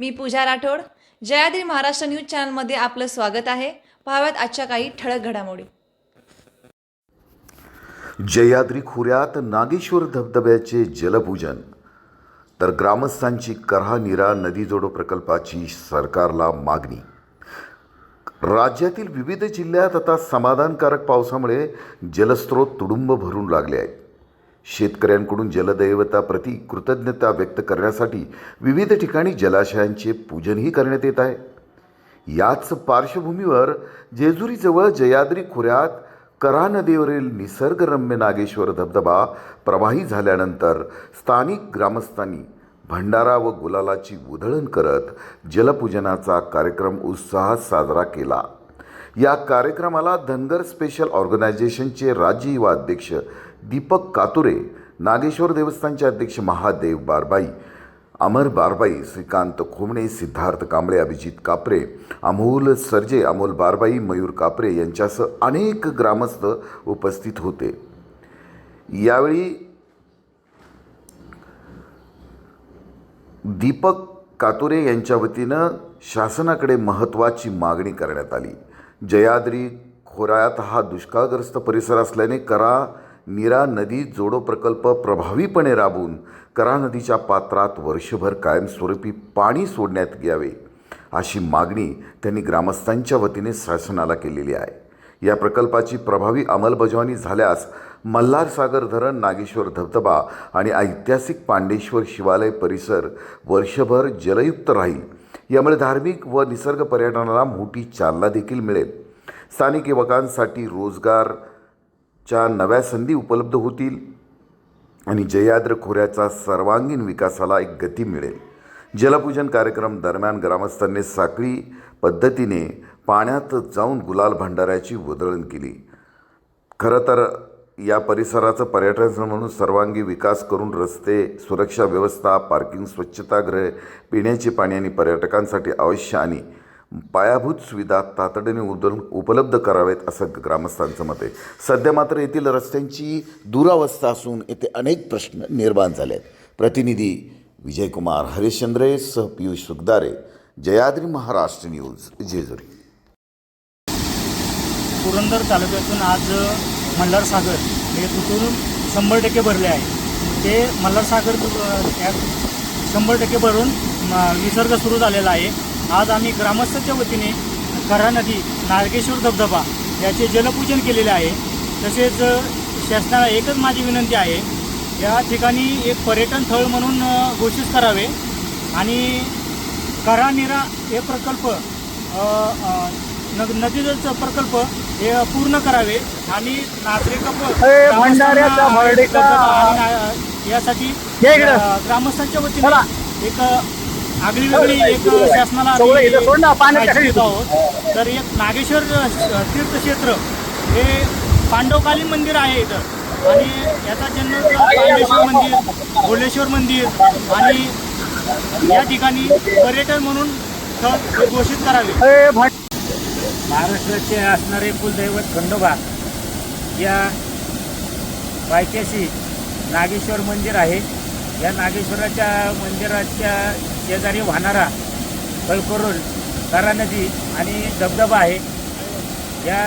मी पूजा Rathod. Jayadri Maharashtra news चॅनलमध्ये आपलं स्वागत आहे. पाहाव्यात आजच्या काही ठळक घडामोडी. जयाद्री खोऱ्यात नागेश्वर धबधब्याचे जलपूजन, तर ग्रामस्थांची करहा-नीरा नदी जोडो प्रकल्पाची सरकारला मागणी. राज्यातील विविध जिल्ह्यात आता समाधानकारक पावसामुळे जलस्रोत तुडुंब भरून लागले आहेत. शेतकऱ्यांकडून जलदैवताप्रती कृतज्ञता व्यक्त करण्यासाठी विविध ठिकाणी जलाशयांचे पूजनही करण्यात येत आहे. याच पार्श्वभूमीवर जेजुरीजवळ जयाद्री खोऱ्यात कऱ्हा नदीवरील निसर्गरम्य नागेश्वर धबधबा प्रवाही झाल्यानंतर स्थानिक ग्रामस्थांनी भंडारा व गुलालाची उधळण करत जलपूजनाचा कार्यक्रम उत्साहात साजरा केला. या कार्यक्रमाला धनगर स्पेशल ऑर्गनायझेशनचे राज्य युवा अध्यक्ष दीपक कातुरे, नागेश्वर देवस्थानचे अध्यक्ष महादेव बारबाई, अमर बारबाई, श्रीकांत खोमणे, सिद्धार्थ कांबळे, अभिजित कापरे, अमोल सर्जे, अमोल बारबाई, मयूर कापरे यांच्यासह अनेक ग्रामस्थ उपस्थित होते. यावेळी दीपक कातुरे यांच्या वतीनं शासनाकडे महत्त्वाची मागणी करण्यात आली. जयाद्री खोऱ्यात हा दुष्काळग्रस्त परिसर असल्याने करहा-नीरा नदी जोडो प्रकल्प प्रभावीपणे राबवून कऱ्हा नदीच्या पात्रात वर्षभर कायमस्वरूपी पाणी सोडण्यात यावे, अशी मागणी त्यांनी ग्रामस्थांच्या वतीने शासनाला केलेली आहे. या प्रकल्पाची प्रभावी अंमलबजावणी झाल्यास मल्हारसागर धरण, नागेश्वर धबधबा आणि ऐतिहासिक पांडेश्वर शिवालय परिसर वर्षभर जलयुक्त राहील. यामुळे धार्मिक व निसर्ग पर्यटनाला मोठी चालना देखील मिळेल. स्थानिक युवकांसाठी रोजगारच्या नव्या संधी उपलब्ध होतील आणि जयाद्री खोऱ्याचा सर्वांगीण विकासाला एक गती मिळेल. जलपूजन कार्यक्रम दरम्यान ग्रामस्थांनी साखळी पद्धतीने पाण्यात जाऊन गुलाल भंडाऱ्याची उधळण केली. खरं तर या परिसराचं पर्यटन म्हणून सर्वांगी विकास करून रस्ते, सुरक्षा व्यवस्था, पार्किंग, स्वच्छतागृह, पिण्याचे पाणी आणि पर्यटकांसाठी आवश्यक आणि पायाभूत सुविधा तातडीने उपलब्ध करावेत, असं ग्रामस्थांचं मत आहे. सध्या मात्र येथील रस्त्यांची दुरावस्था असून येथे अनेक प्रश्न निर्माण झाले आहेत. प्रतिनिधी विजयकुमार हरिश्चंद्रे सह पियुष सुखदारे, जयाद्री महाराष्ट्र न्यूज, जेजुरी. पुरंदर तालुक्यातून आज मल्हारसागर हे तुटून 100% भरले आहे. ते मल्हारसागर 100% भरून विसर्ग सुरू झालेला आहे. आज आम्ही ग्रामस्थांच्या वतीने कऱ्हा नदी, नागेश्वर धबधबा याचे जलपूजन केलेले आहे. तसेच शासनाला एकच माझी विनंती आहे, या ठिकाणी एक पर्यटन स्थळ म्हणून घोषित करावे आणि करहा-नीरा हे प्रकल्प नदीजलचा प्रकल्प हे पूर्ण करावे आणि यासाठी ग्रामस्थांच्या वतीने एक आगळी वेगळी एक शासनाला देत आहोत. तर एक नागेश्वर तीर्थक्षेत्र हे पांडवकालीन मंदिर आहे इथं आणि याचा जन्म पांडेश्वर मंदिर, भोलेश्वर मंदिर आणि या ठिकाणी पर्यटन म्हणून स्थळ घोषित करावे. महाराष्ट्राचे असणारे कुलदैवत खंडोबा या पायथ्याशी नागेश्वर मंदिर आहे. या नागेश्वराच्या मंदिराच्या शेजारी वाहणारा कळकरोल, कऱ्हा नदी आणि धबधबा आहे. या